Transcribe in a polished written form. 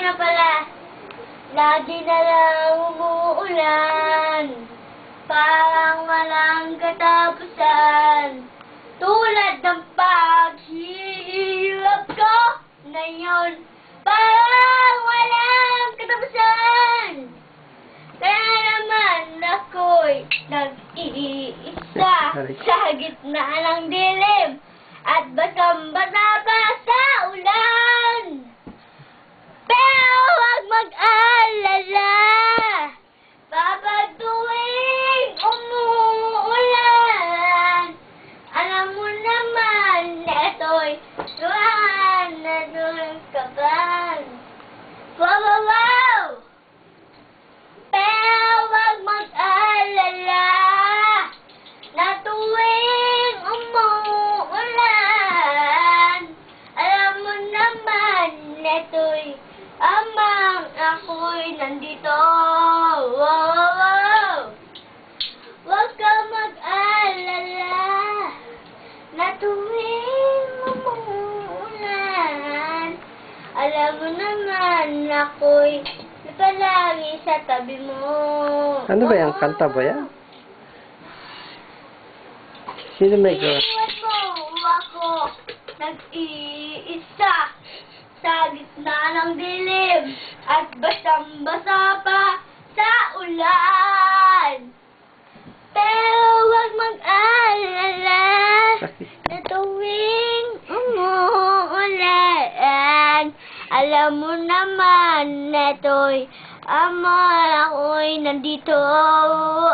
na pala. Lagi na lang umuulan. Parang walang katapusan. Tulad ng paghihirap ko ngayon. Parang walang katapusan. Kaya naman ako'y nag-iisa sa gitna ng dilim. At basang-basa pa sa ulan. Pero huwag mag-alala. Kapag tuwing umuulan, alam mo naman na ito'y tuwan na tuwing kaban. Wow, wow, wow! Pero huwag mag-alala na tuwing umuulan, alam mo naman na ito'y amang ako'y nandito. Wow, wow, wow! Huwag ka mag-alala na tuwing umuulan, alam mo naman ako'y palagi sa tabi mo. Ano ba yan? Kanta ba yan? Sino may gawa? Iiwan mo ako nag-iisa sa gitna ng dilim at basang-basa pa sa ulan. Pero huwag mag-alala na tuwing umuulan, alam mo naman na ito'y ako'y nandito. Oh,